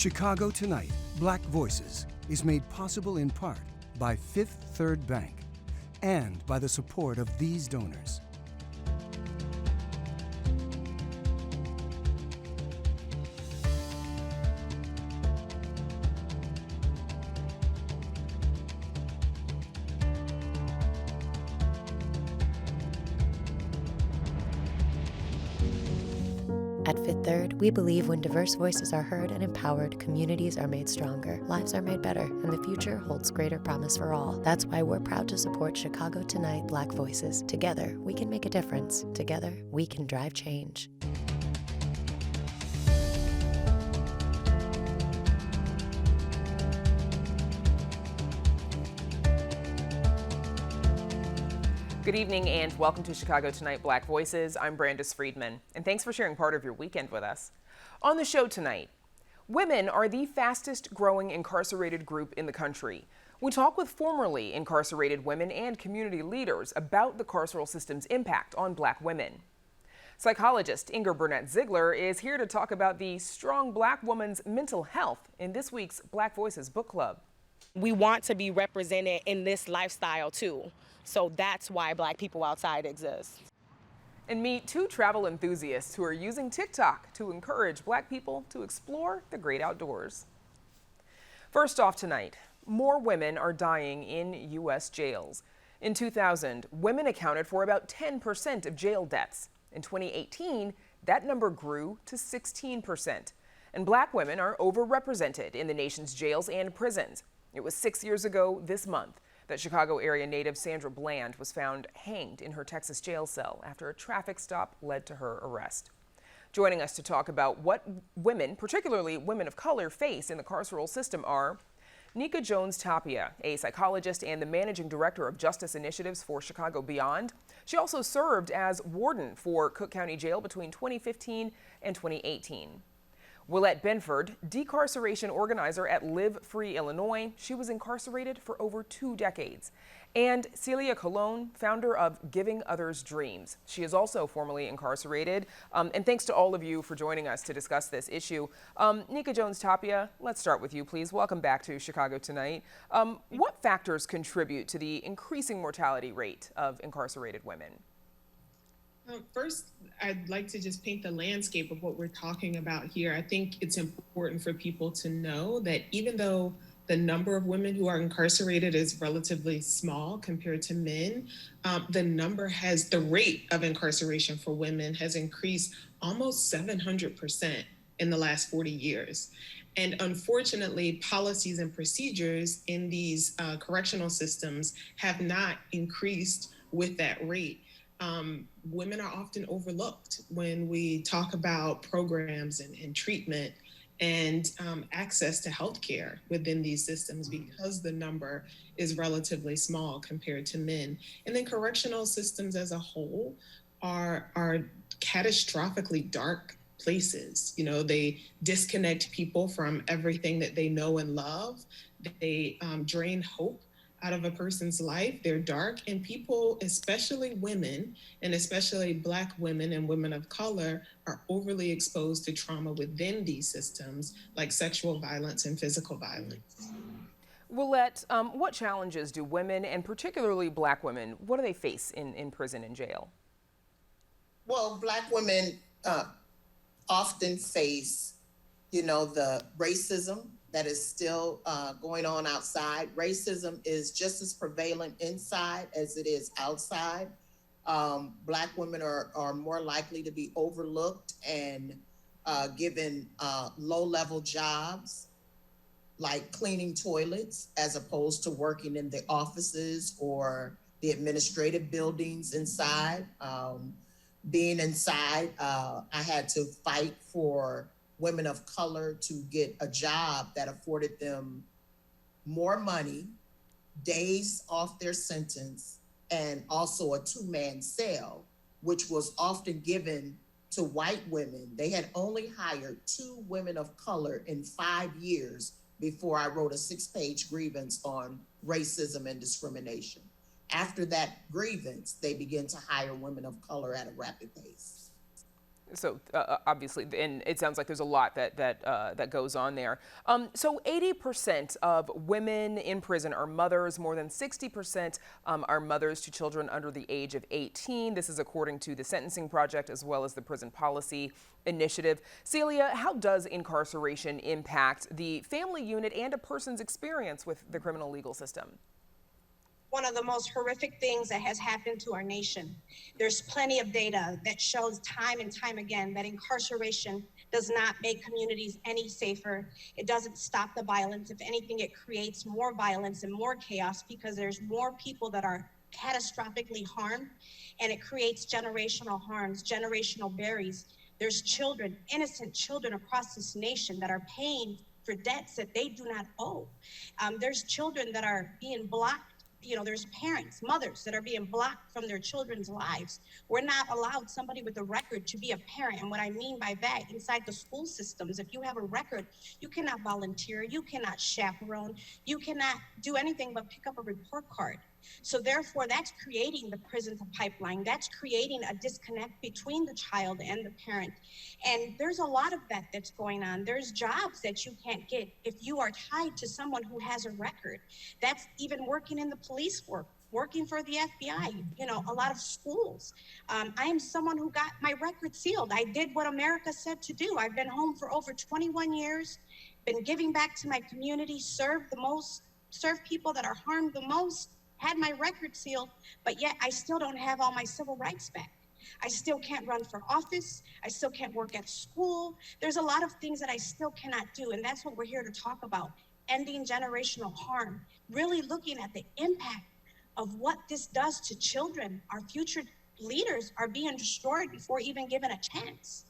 Chicago Tonight, Black Voices is made possible in part by Fifth Third Bank and by the support of these donors. At Fifth Third, we believe when diverse voices are heard and empowered, communities are made stronger, lives are made better, and the future holds greater promise for all. That's why we're proud to support Chicago Tonight Black Voices. Together, we can make a difference. Together, we can drive change. Good evening and welcome to Chicago Tonight Black Voices. I'm Brandis Friedman, and thanks for sharing part of your weekend with us. On the show tonight, women are the fastest growing incarcerated group in the country. We talk with formerly incarcerated women and community leaders about the carceral system's impact on Black women. Psychologist Inger Burnett-Ziegler is here to talk about the strong Black woman's mental health in this week's Black Voices Book Club. We want to be represented in this lifestyle too. So that's why Black People Outside exists. And meet two travel enthusiasts who are using TikTok to encourage Black people to explore the great outdoors. First off tonight, more women are dying in U.S. jails. In 2000, women accounted for about 10% of jail deaths. In 2018, that number grew to 16%. And Black women are overrepresented in the nation's jails and prisons. It was 6 years ago this month that Chicago area native Sandra Bland was found hanged in her Texas jail cell after a traffic stop led to her arrest. Joining us to talk about what women, particularly women of color, face in the carceral system are Nika Jones-Tapia, a psychologist and the managing director of Justice Initiatives for Chicago Beyond. She also served as warden for Cook County Jail between 2015 and 2018. Willette Benford, decarceration organizer at Live Free Illinois. She was incarcerated for over 2 decades. And Celia Colon, founder of Giving Others Dreams. She is also formerly incarcerated. And thanks to all of you for joining us to discuss this issue. Nika Jones-Tapia, let's start with you, please. Welcome back to Chicago Tonight. What factors contribute to the increasing mortality rate of incarcerated women? First, I'd like to just paint the landscape of what we're talking about here. I think it's important for people to know that even though the number of women who are incarcerated is relatively small compared to men, the rate of incarceration for women has increased almost 700% in the last 40 years. And unfortunately, policies and procedures in these correctional systems have not increased with that rate. Women are often overlooked when we talk about programs and treatment and access to healthcare within these systems because the number is relatively small compared to men. And then correctional systems as a whole are catastrophically dark places. You know, they disconnect people from everything that they know and love. They drain hope out of a person's life. They're dark, and people, especially women, and especially Black women and women of color, are overly exposed to trauma within these systems, like sexual violence and physical violence. Willette, what challenges do women, and particularly Black women, what do they face in prison and jail? Well, Black women often face, the racism that is still going on outside. Racism is just as prevalent inside as it is outside. Black women are more likely to be overlooked and given low-level jobs like cleaning toilets as opposed to working in the offices or the administrative buildings inside. Being inside, I had to fight for women of color to get a job that afforded them more money, days off their sentence, and also a 2-man cell, which was often given to white women. They had only hired 2 women of color in 5 years before I wrote a 6-page grievance on racism and discrimination. After that grievance, they began to hire women of color at a rapid pace. So obviously, and it sounds like there's a lot that goes on there. So 80% of women in prison are mothers. More than 60% are mothers to children under the age of 18. This is according to the Sentencing Project as well as the Prison Policy Initiative. Celia, how does incarceration impact the family unit and a person's experience with the criminal legal system? One of the most horrific things that has happened to our nation. There's plenty of data that shows time and time again that incarceration does not make communities any safer. It doesn't stop the violence. If anything, it creates more violence and more chaos because there's more people that are catastrophically harmed, and it creates generational harms, generational barriers. There's children, innocent children across this nation that are paying for debts that they do not owe. There's children that are being blocked. There's parents, mothers that are being blocked from their children's lives. We're not allowed somebody with a record to be a parent. And what I mean by that, inside the school systems, if you have a record, you cannot volunteer, you cannot chaperone, you cannot do anything but pick up a report card. So therefore, that's creating the prison to pipeline. That's creating a disconnect between the child and the parent. And there's a lot of that that's going on. There's jobs that you can't get if you are tied to someone who has a record. That's even working in the police work, working for the FBI, a lot of schools. I am someone who got my record sealed. I did what America said to do. I've been home for over 21 years, been giving back to my community, served people that are harmed the most, had my record sealed, but yet I still don't have all my civil rights back. I still can't run for office. I still can't work at school. There's a lot of things that I still cannot do, and that's what we're here to talk about, ending generational harm, really looking at the impact of what this does to children. Our future leaders are being destroyed before even given a chance.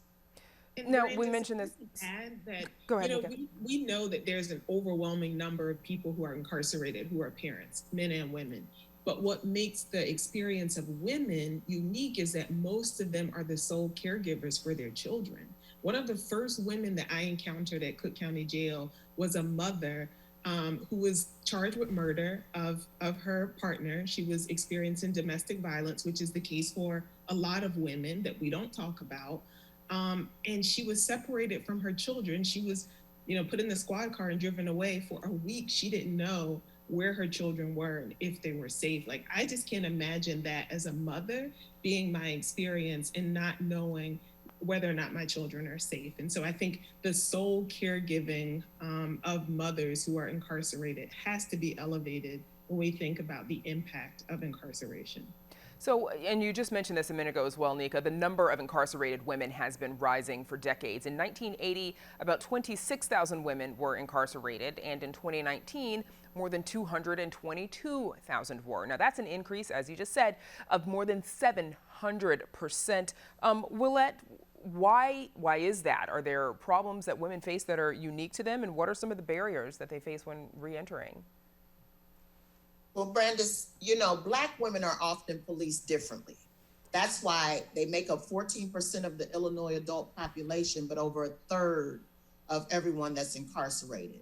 Now, we mentioned this. Add that, Go ahead, we know that there's an overwhelming number of people who are incarcerated who are parents, men and women. But what makes the experience of women unique is that most of them are the sole caregivers for their children. One of the first women that I encountered at Cook County Jail was a mother who was charged with murder of her partner. She was experiencing domestic violence, which is the case for a lot of women that we don't talk about. And she was separated from her children. She was, put in the squad car and driven away for a week. She didn't know where her children were and if they were safe. Like, I just can't imagine that as a mother being my experience and not knowing whether or not my children are safe. And so I think the sole caregiving of mothers who are incarcerated has to be elevated when we think about the impact of incarceration. So, and you just mentioned this a minute ago as well, Nika, the number of incarcerated women has been rising for decades. In 1980, about 26,000 women were incarcerated, and in 2019, more than 222,000 were. Now, that's an increase, as you just said, of more than 700%. Willette, why is that? Are there problems that women face that are unique to them, and what are some of the barriers that they face when re-entering? Well, Brandis, Black women are often policed differently. That's why they make up 14% of the Illinois adult population, but over a third of everyone that's incarcerated.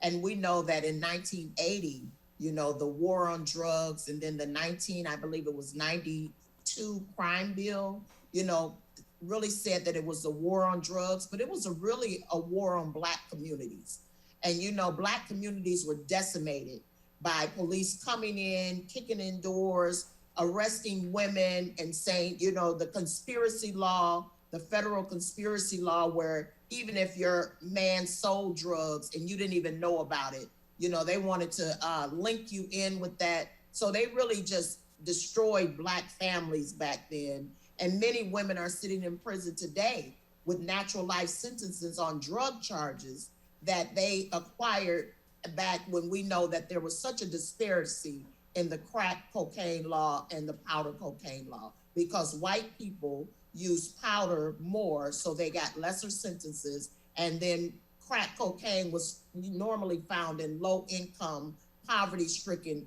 And we know that in 1980, the war on drugs, and then the 92 crime bill, really said that it was a war on drugs, but it was really a war on Black communities. And, Black communities were decimated by police coming in, kicking in doors, arresting women, and saying, the conspiracy law, the federal conspiracy law, where even if your man sold drugs and you didn't even know about it, they wanted to link you in with that. So they really just destroyed Black families back then. And many women are sitting in prison today with natural life sentences on drug charges that they acquired back when we know that there was such a disparity in the crack cocaine law and the powder cocaine law, because white people use powder more, so they got lesser sentences. And then crack cocaine was normally found in low income, poverty stricken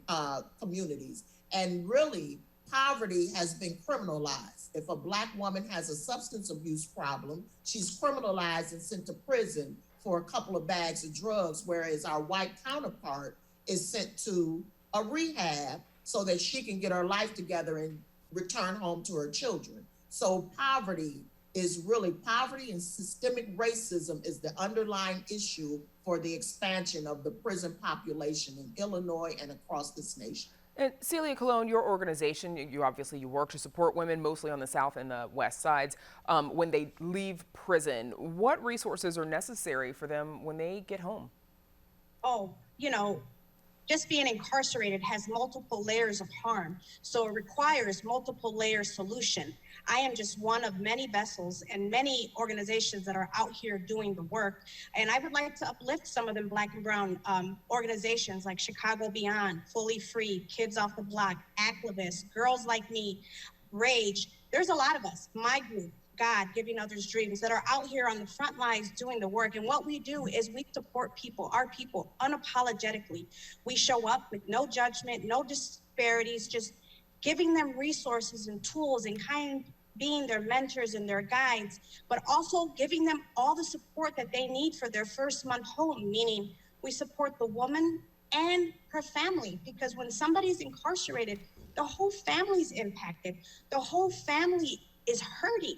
communities. And really, poverty has been criminalized. If a Black woman has a substance abuse problem, she's criminalized and sent to prison for a couple of bags of drugs, whereas our white counterpart is sent to a rehab so that she can get her life together and return home to her children. So poverty is really poverty and systemic racism is the underlying issue for the expansion of the prison population in Illinois and across this nation. And Celia Colon, your organization, you obviously work to support women, mostly on the South and the West sides, when they leave prison. What resources are necessary for them when they get home? Oh, just being incarcerated has multiple layers of harm, so it requires multiple layer solution. I am just one of many vessels and many organizations that are out here doing the work, and I would like to uplift some of them Black and Brown organizations like Chicago Beyond, Fully Free, Kids Off the Block, Activists, Girls Like Me, Rage. There's a lot of us, my group, God, Giving Others Dreams, that are out here on the front lines doing the work. And what we do is we support people, our people, unapologetically. We show up with no judgment, no disparities, just giving them resources and tools and being their mentors and their guides, but also giving them all the support that they need for their first month home, meaning we support the woman and her family, because when somebody's incarcerated, the whole family's impacted. The whole family is hurting.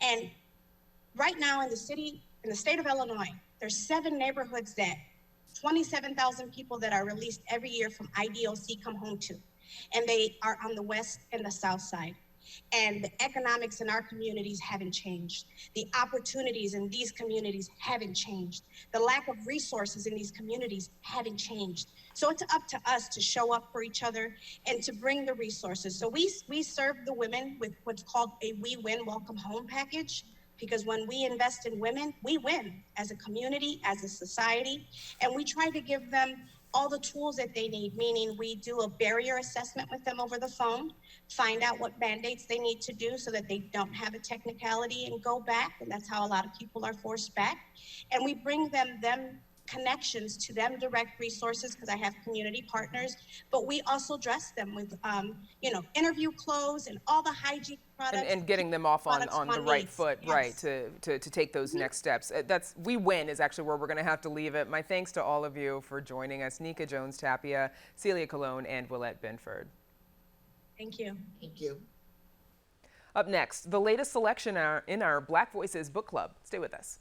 And right now in the state of Illinois, there's 7 neighborhoods that 27,000 people that are released every year from IDOC come home to. And they are on the west and the south side. And the economics in our communities haven't changed. The opportunities in these communities haven't changed. The lack of resources in these communities haven't changed. So it's up to us to show up for each other and to bring the resources. So we serve the women with what's called a We Win Welcome Home package, because when we invest in women, we win as a community, as a society, and we try to give them all the tools that they need, meaning we do a barrier assessment with them over the phone, find out what mandates they need to do so that they don't have a technicality and go back, and that's how a lot of people are forced back. And we bring them connections to them, direct resources, because I have community partners, but we also dress them with, interview clothes and all the hygiene products. And getting them off on the right foot, yes. right, to take those next steps. That's We Win is actually where we're going to have to leave it. My thanks to all of you for joining us, Nika Jones-Tapia, Celia Colon, and Willette Binford. Thank you. Thank you. Up next, the latest selection in our Black Voices Book Club. Stay with us.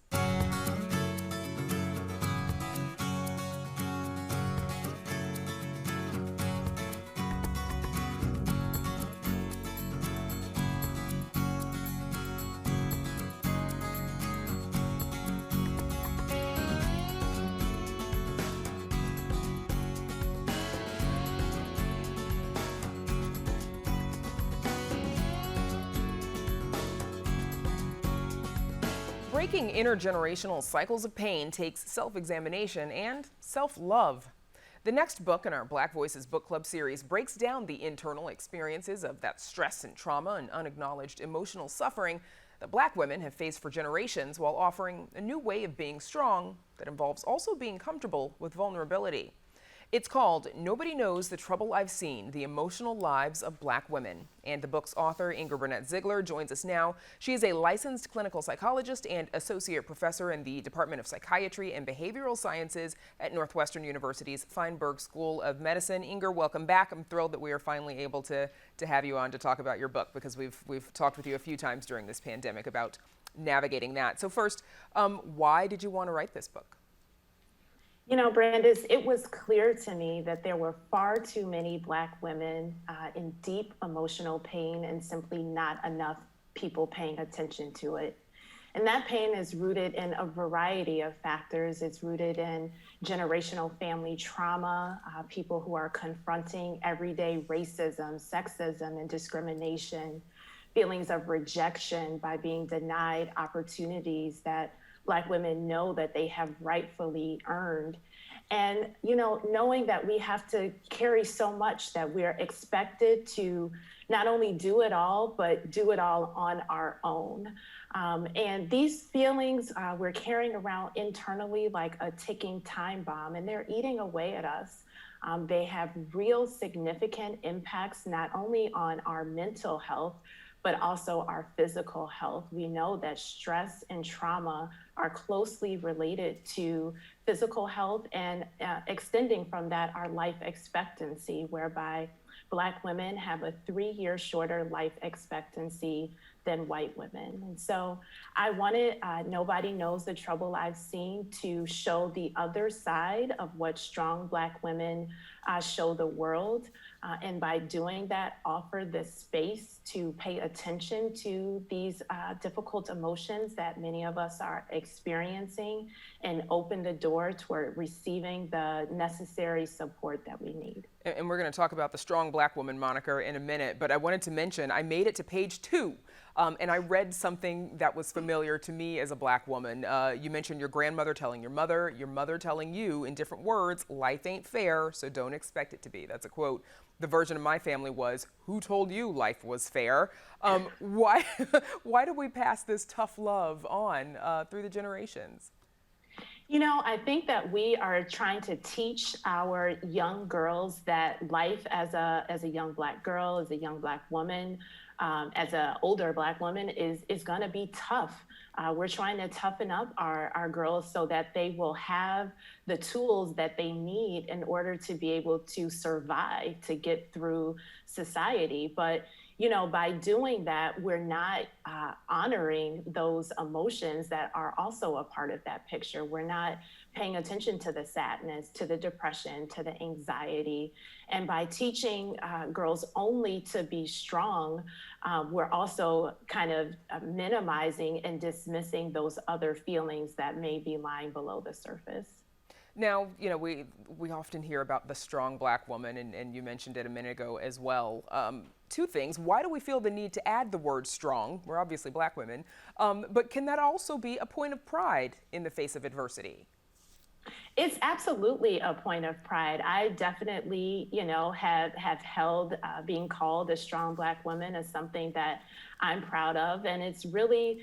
Breaking intergenerational cycles of pain takes self-examination and self-love. The next book in our Black Voices Book Club series breaks down the internal experiences of that stress and trauma and unacknowledged emotional suffering that Black women have faced for generations, while offering a new way of being strong that involves also being comfortable with vulnerability. It's called Nobody Knows the Trouble I've Seen, The Emotional Lives of Black Women. And the book's author, Inger Burnett Ziegler, joins us now. She is a licensed clinical psychologist and associate professor in the Department of Psychiatry and Behavioral Sciences at Northwestern University's Feinberg School of Medicine. Inger, welcome back. I'm thrilled that we are finally able to have you on to talk about your book, because we've talked with you a few times during this pandemic about navigating that. So first, why did you want to write this book? You know, Brandis, it was clear to me that there were far too many Black women in deep emotional pain, and simply not enough people paying attention to it. And that pain is rooted in a variety of factors. It's rooted in generational family trauma, people who are confronting everyday racism, sexism, and discrimination, feelings of rejection by being denied opportunities that Black women know that they have rightfully earned. And, knowing that we have to carry so much, that we're expected to not only do it all, but do it all on our own. And these feelings we're carrying around internally like a ticking time bomb, and they're eating away at us. They have real significant impacts, not only on our mental health, but also our physical health. We know that stress and trauma are closely related to physical health, and extending from that, our life expectancy, whereby Black women have a 3-year shorter life expectancy than white women. And so I wanted Nobody Knows the Trouble I've Seen to show the other side of what strong Black women show the world. And by doing that, offer the space to pay attention to these difficult emotions that many of us are experiencing and open the door toward receiving the necessary support that we need. And we're going to talk about the strong Black woman moniker in a minute, but I wanted to mention I made it to page 2. And I read something that was familiar to me as a Black woman. You mentioned your grandmother telling your mother telling you in different words, life ain't fair, so don't expect it to be. That's a quote. The version of my family was, who told you life was fair? Why do we pass this tough love on through the generations? You know, I think that we are trying to teach our young girls that life as a young Black girl, as a young Black woman, as an older Black woman is going to be tough. We're trying to toughen up our girls so that they will have the tools that they need in order to be able to survive, to get through society. But you know, by doing that, we're not honoring those emotions that are also a part of that picture. We're not paying attention to the sadness, to the depression, to the anxiety. And by teaching girls only to be strong, we're also kind of minimizing and dismissing those other feelings that may be lying below the surface. Now, you know, we often hear about the strong Black woman, and you mentioned it a minute ago as well. Two things. Why do we feel the need to add the word strong? We're obviously Black women. But can that also be a point of pride in the face of adversity? It's absolutely a point of pride. I definitely, you know, have held being called a strong Black woman as something that I'm proud of. And it's really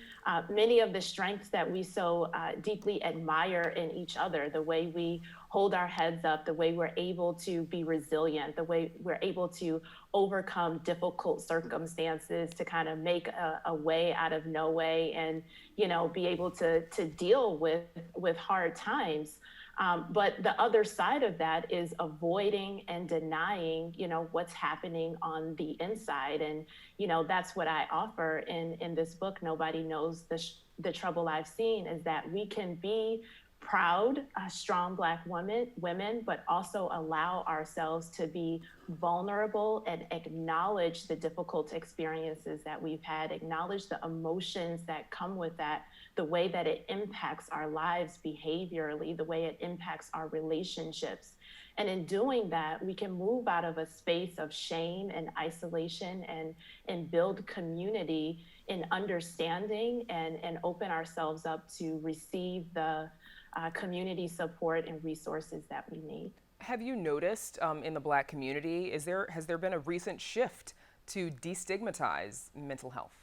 many of the strengths that we so deeply admire in each other, the way we hold our heads up, the way we're able to be resilient, the way we're able to overcome difficult circumstances, to kind of make a way out of no way, and, you know, be able to deal with hard times. But the other side of that is avoiding and denying, you know, what's happening on the inside. And, you know, that's what I offer in this book, Nobody Knows the Trouble I've Seen, is that we can be proud, strong Black women, but also allow ourselves to be vulnerable and acknowledge the difficult experiences that we've had, acknowledge the emotions that come with that, the way that it impacts our lives behaviorally, the way it impacts our relationships. And in doing that, we can move out of a space of shame and isolation and build community in understanding and open ourselves up to receive the community support and resources that we need. Have you noticed in the Black community, has there been a recent shift to destigmatize mental health?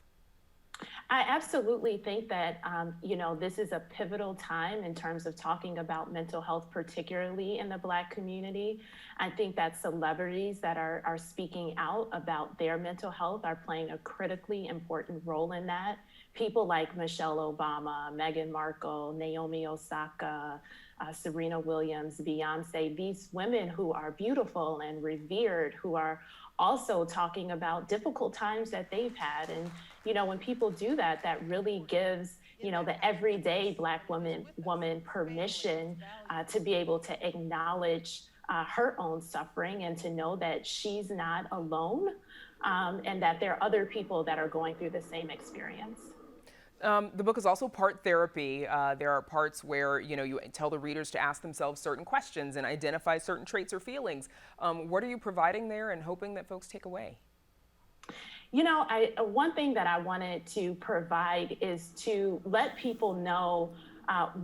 I absolutely think that, you know, this is a pivotal time in terms of talking about mental health, particularly in the Black community. I think that celebrities that are speaking out about their mental health are playing a critically important role in that. People like Michelle Obama, Meghan Markle, Naomi Osaka, Serena Williams, Beyonce, these women who are beautiful and revered, who are also talking about difficult times that they've had. And, you know, when people do that, that really gives, you know, the everyday Black woman permission to be able to acknowledge her own suffering and to know that she's not alone, and that there are other people that are going through the same experience. The book is also part therapy. There are parts where, you know, you tell the readers to ask themselves certain questions and identify certain traits or feelings. What are you providing there and hoping that folks take away? You know, one thing that I wanted to provide is to let people know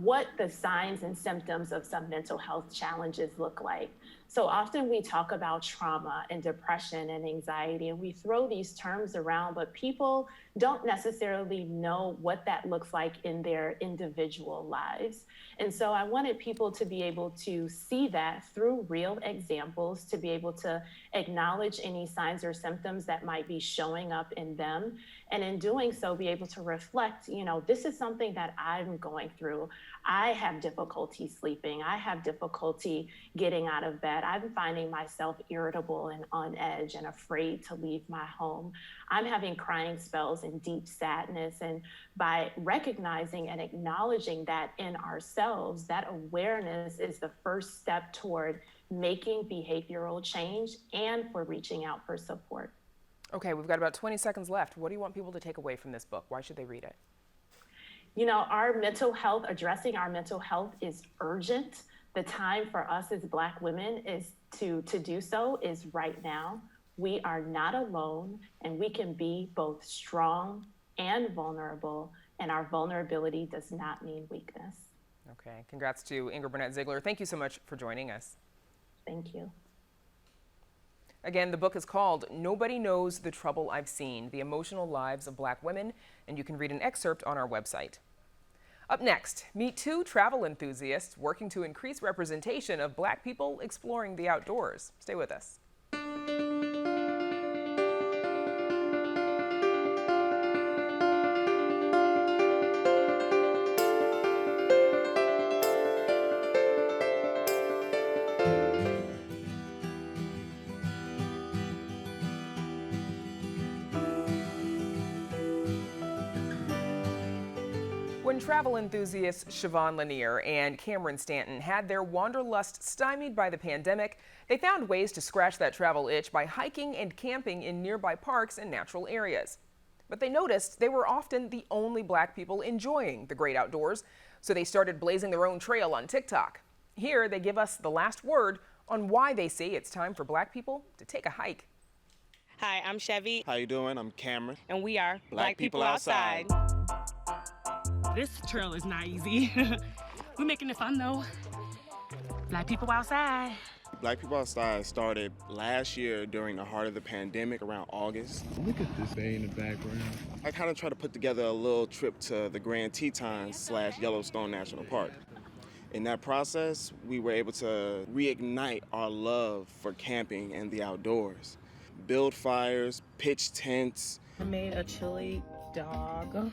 what the signs and symptoms of some mental health challenges look like. So often we talk about trauma and depression and anxiety, and we throw these terms around, but people don't necessarily know what that looks like in their individual lives. And so I wanted people to be able to see that through real examples, to be able to acknowledge any signs or symptoms that might be showing up in them. And in doing so, be able to reflect, you know, this is something that I'm going through. I have difficulty sleeping. I have difficulty getting out of bed. I'm finding myself irritable and on edge and afraid to leave my home. I'm having crying spells ourselves in deep sadness. And by recognizing and acknowledging that in ourselves, that awareness is the first step toward making behavioral change and for reaching out for support. Okay, we've got about 20 seconds left. What do you want people to take away from this book? Why should they read it? You know, our mental health, addressing our mental health is urgent. The time for us as Black women is to do so is right now. We are not alone, and we can be both strong and vulnerable, and our vulnerability does not mean weakness. Okay, congrats to Ingrid Burnett Ziegler. Thank you so much for joining us. Thank you. Again, the book is called Nobody Knows the Trouble I've Seen, The Emotional Lives of Black Women, and you can read an excerpt on our website. Up next, meet two travel enthusiasts working to increase representation of Black people exploring the outdoors. Stay with us. When travel enthusiasts Siobhan Lanier and Cameron Stanton had their wanderlust stymied by the pandemic, they found ways to scratch that travel itch by hiking and camping in nearby parks and natural areas. But they noticed they were often the only Black people enjoying the great outdoors, so they started blazing their own trail on TikTok. Here they give us the last word on why they say it's time for Black people to take a hike. Hi, I'm Chevy. How you doing? I'm Cameron. And we are Black People Outside. This trail is not easy. We're making it fun though. Black People Outside. Black People Outside started last year during the heart of the pandemic around August. Look at this bay in the background. I kind of tried to put together a little trip to the Grand Tetons / Yellowstone National Park. In that process, we were able to reignite our love for camping and the outdoors. Build fires, pitch tents. I made a chili dog.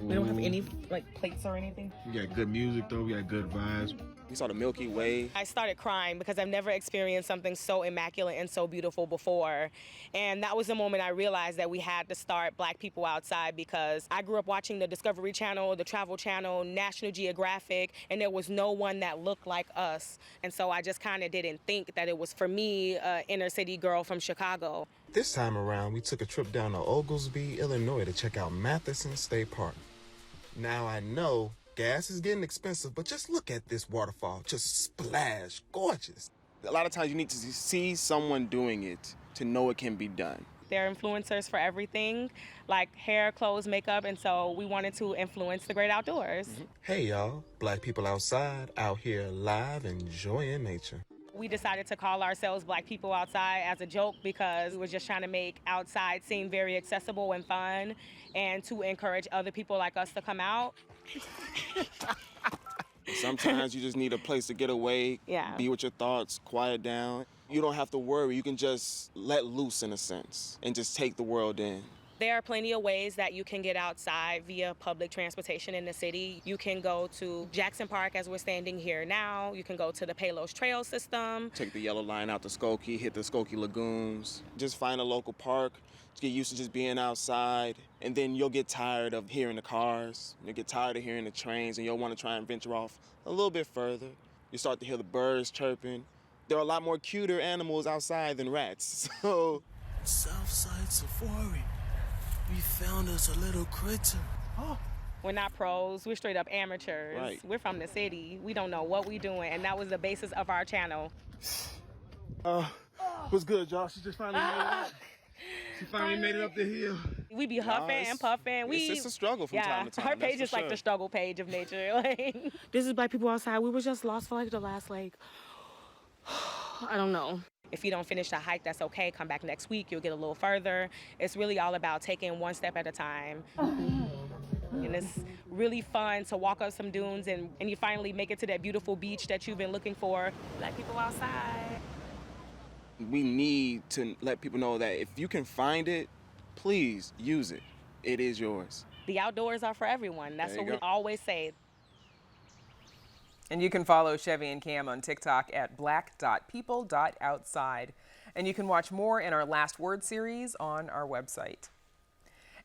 We don't have any plates or anything. We got good music though, we got good vibes. We saw the Milky Way. I started crying because I've never experienced something so immaculate and so beautiful before. And that was the moment I realized that we had to start Black People Outside, because I grew up watching the Discovery Channel, the Travel Channel, National Geographic, and there was no one that looked like us. And so I just kind of didn't think that it was for me, an inner city girl from Chicago. This time around, we took a trip down to Oglesby, Illinois to check out Matheson State Park. Now I know gas is getting expensive, but just look at this waterfall. Just splash, gorgeous. A lot of times you need to see someone doing it to know it can be done. They're influencers for everything, like hair, clothes, makeup, and so we wanted to influence the great outdoors. Mm-hmm. Hey y'all, Black People Outside, out here live enjoying nature. We decided to call ourselves Black People Outside as a joke because we were just trying to make outside seem very accessible and fun, and to encourage other people like us to come out. Sometimes you just need a place to get away, be with your thoughts, quiet down. You don't have to worry. You can just let loose in a sense and just take the world in. There are plenty of ways that you can get outside via public transportation in the city. You can go to Jackson Park as we're standing here now. You can go to the Palos Trail system. Take the yellow line out to Skokie, hit the Skokie Lagoons. Just find a local park. Get used to just being outside, and then you'll get tired of hearing the cars. You'll get tired of hearing the trains, and you'll want to try and venture off a little bit further. You start to hear the birds chirping. There are a lot more cuter animals outside than rats, so... Southside Safari. We found us a little critter. Oh. We're not pros, we're straight up amateurs. Right. We're from the city. We don't know what we're doing, and that was the basis of our channel. What's good, y'all? She just finally made it up. She finally made it up the hill. We be huffing and puffing. It's a struggle from time to time. Our page is like the struggle page of nature. This is Black People Outside. We were just lost for like the last I don't know. If you don't finish the hike, that's okay. Come back next week, you'll get a little further. It's really all about taking one step at a time. And it's really fun to walk up some dunes and you finally make it to that beautiful beach that you've been looking for. Black People Outside. We need to let people know that if you can find it, please use it. It is yours. The outdoors are for everyone. That's what we always say. And you can follow Chevy and Cam on TikTok at black.people.outside. And you can watch more in our Last Word series on our website.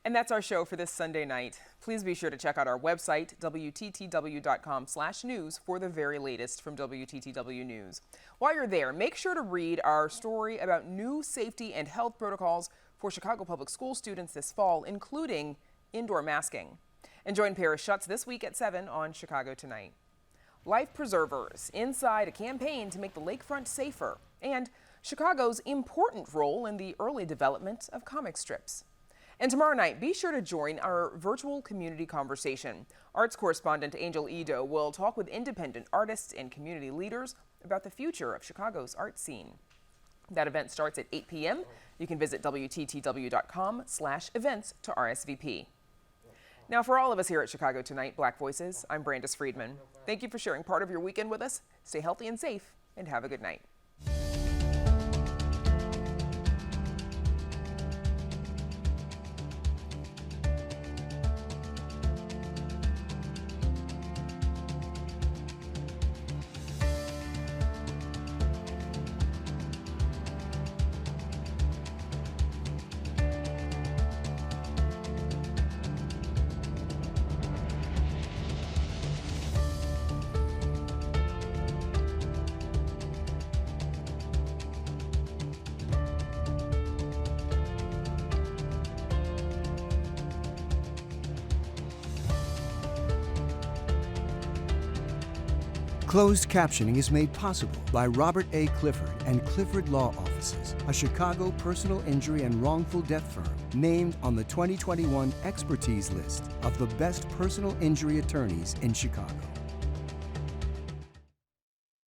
And that's our show for this Sunday night. Please be sure to check out our website, WTTW.com/news, for the very latest from WTTW News. While you're there, make sure to read our story about new safety and health protocols for Chicago Public School students this fall, including indoor masking. And join Paris Schutz this week at 7 on Chicago Tonight. Life Preservers inside a campaign to make the lakefront safer, and Chicago's important role in the early development of comic strips. And tomorrow night, be sure to join our virtual community conversation. Arts correspondent Angel Edo will talk with independent artists and community leaders about the future of Chicago's art scene. That event starts at 8 p.m. You can visit WTTW.com/events to RSVP. Now, for all of us here at Chicago Tonight, Black Voices, I'm Brandis Friedman. Thank you for sharing part of your weekend with us. Stay healthy and safe, and have a good night. Closed captioning is made possible by Robert A. Clifford and Clifford Law Offices, a Chicago personal injury and wrongful death firm named on the 2021 expertise list of the best personal injury attorneys in Chicago.